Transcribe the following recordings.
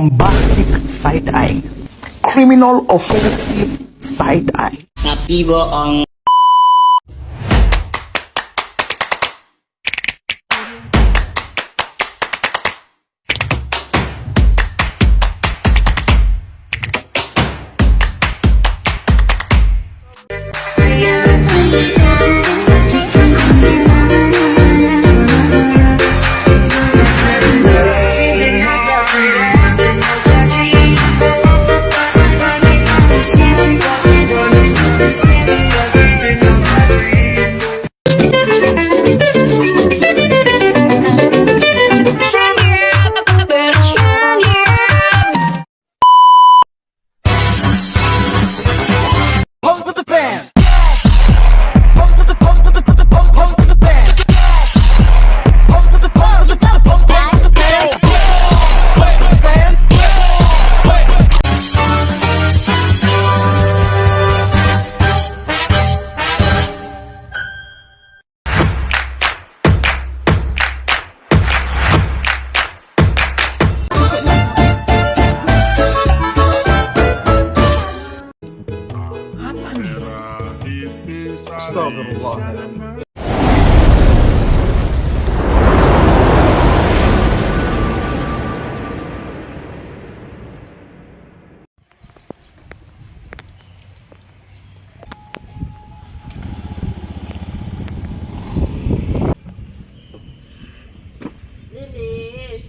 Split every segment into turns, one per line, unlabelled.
bombastic side-eye, criminal offensive side-eye.
Tapi bohong.
Astagfirullah.
Lilis.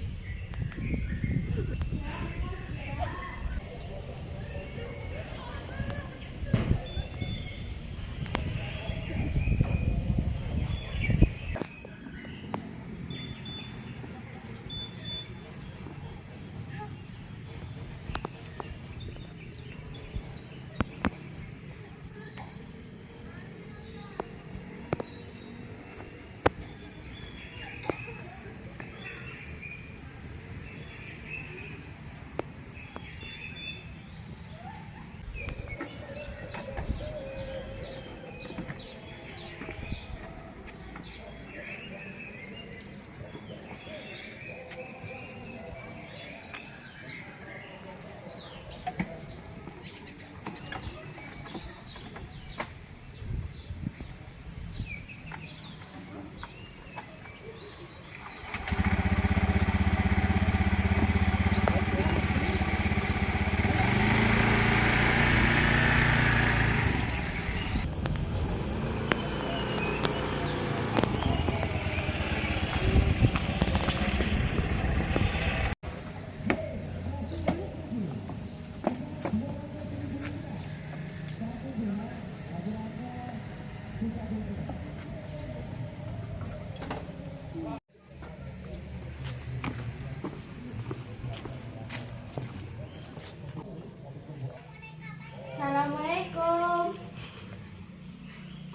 Assalamualaikum.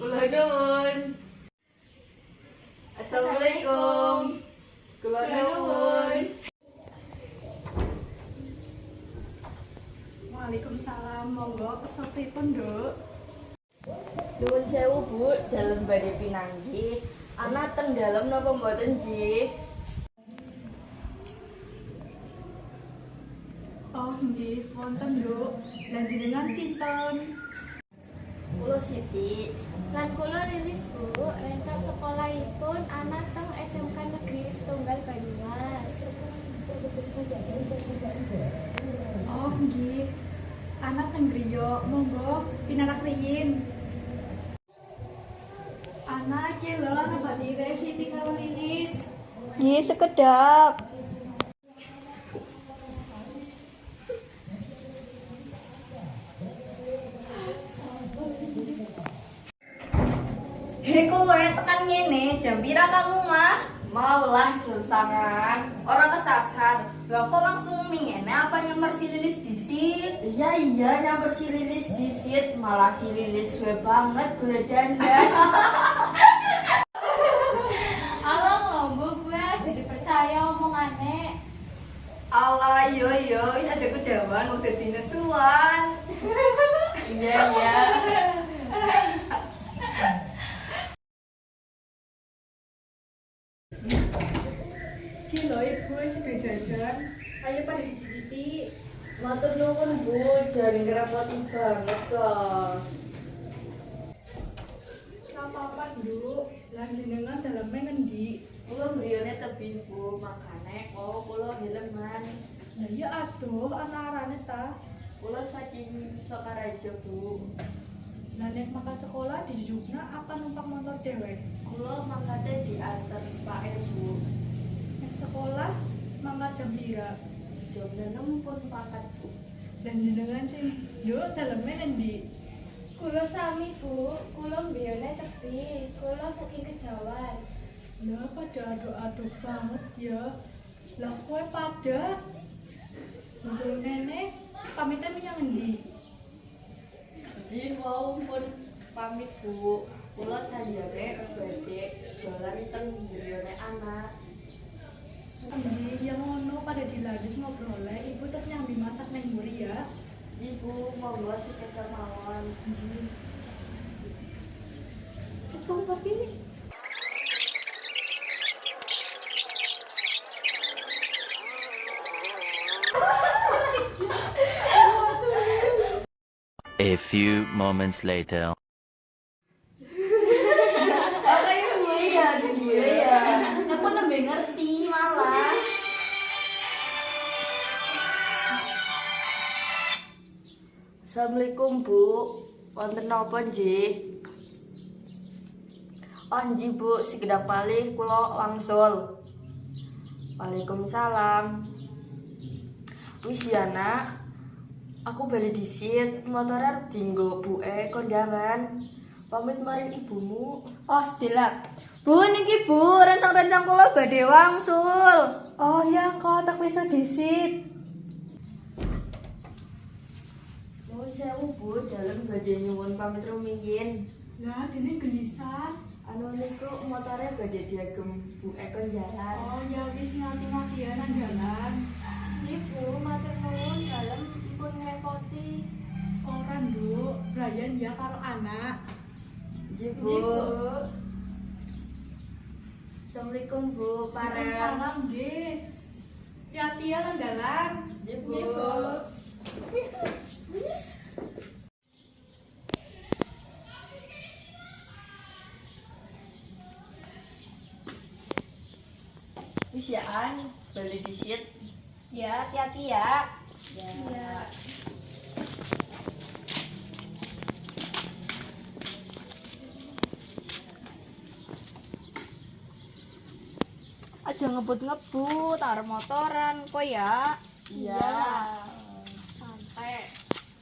Kula nuwun. Assalamualaikum. Kula nuwun.
Waalaikumsalam, monggo pesertipun, Nduk.
Nuwun sewu, Bu, dalem badhe pinanggih. Ana teng dalem napa mboten, Nggih?
Oh, nggih, wonten, Nduk. Lan jenengan sinten?
Kula Siti.
Lan kula Lilis, Bu, rencang sekolahipun anak teng SMK Negeri Setunggal Banyumas.
Oh, nggih. Anak teng griya, monggo pinarak riyin. Anak iki lho, anak badire Siti karo Lilis.
Nggih, sekedap.
Hei kowe tekan ngene, jam pira kamu mah?
Maulah jam sangan.
Orang kesasar. Lah kok langsung mingene apa nyamar si Lilis disit?
Iya nyamper si Lilis disit, malah si Lilis suwe banget golek dandan.
Alah ngomong gue jadi percaya omongannya.
Alah yo wis aja kedawan wong dadi nesuan.
Iya.
Iki lho Ibu sing jajan. Ayo pada dicicipi.
Matur nuwun Bu, jangan ngerepoti banget kok.
Apa-apa, Nduk. Lah jenengan daleme ngendi?
Kula briyane tebih Bu, makane kok kula heleman.
Lah ya aduh, anak-arane ta.
Kula saking Sokaraja Bu.
Lah nek makan sekolah dijujukna apa numpak motor dewek?
Kula mangkate diantar Pak Bu.
Nek sekolah mangkat jam pira?
Jam 6 pun pangkat Bu.
Dan jenengan sing Nduk daleme ngendi?
Kulo sami Bu, kulo mbiyane tebih, kulo saking Kejawan.
Lah pada aduk-aduk banget ya. Lah kowe pada Untuk nenek pamitnya menyang ngendi?
Ji mau pun pamit Bu. Kula sanjane badhe dolan teng griyane anak.
Endi yang ngono pada dilanjut ngobrolnya, ibu terus nyambi masak neng mburi ya.
Ibu monggo sekecap mawon.
Tepung papi.
A few moments later.
Oke, gue ya, gue ya. Aku lebih ngerti malah.
Assalamualaikum Bu. Wonten napa nggih? Oh nggih Bu, sekedap malih kula wangsul. Waalaikumsalam. Wis ya Nak. Aku bali disit, motor arep dienggo buke kondangan. Pamit maring ibumu.
Oh, sedelak. Bu, niki Bu, rencang-rencang kula badhe wangsul.
Oh ya kok tak bisa disit.
Nuwun sewu Bu, dalem badhe nyuwun pamit rumiyin.
Lah dene gelisah.
Anu niku motore badhe diagem buke kon jalan.
Oh ya wis ngati-ngati ya nang jalan.
Ibu, matur nuwun dalem pun ngrepoti.
Ora Nduk, Brian ya karo anak.
Nggih Bu. Assalamualaikum Bu, parel.
Salam nggih. Hati ya nang dalan.
Nggih Bu. Wis ya An, bali disit.
Ya, hati-hati ya.
Ya.
Aja ngebut-ngebut, arep motoran kok ya.
Iya.
Santai.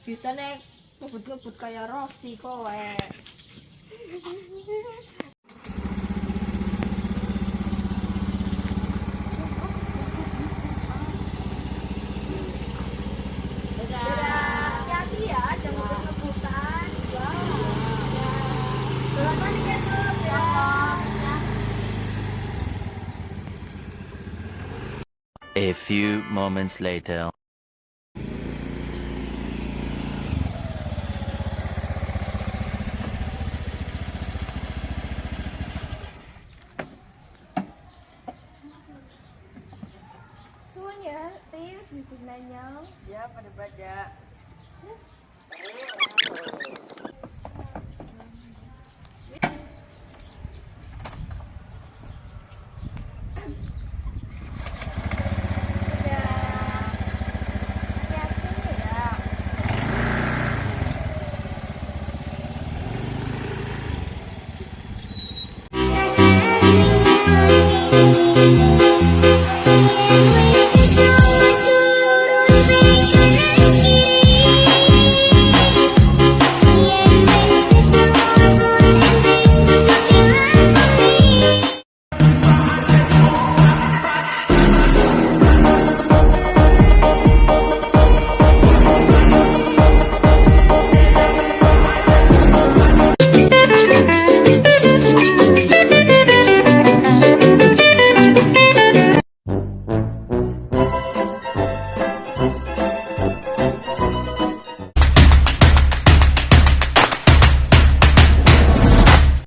Bisa nek ngebut-ngebut kayak Rossi kowe. Hati-hati ya, jangan ngebut-ngebutan. Dolan nih besok ya.
A few moments later.
Suwun ya, Tis di Jinanyong.
Ya pada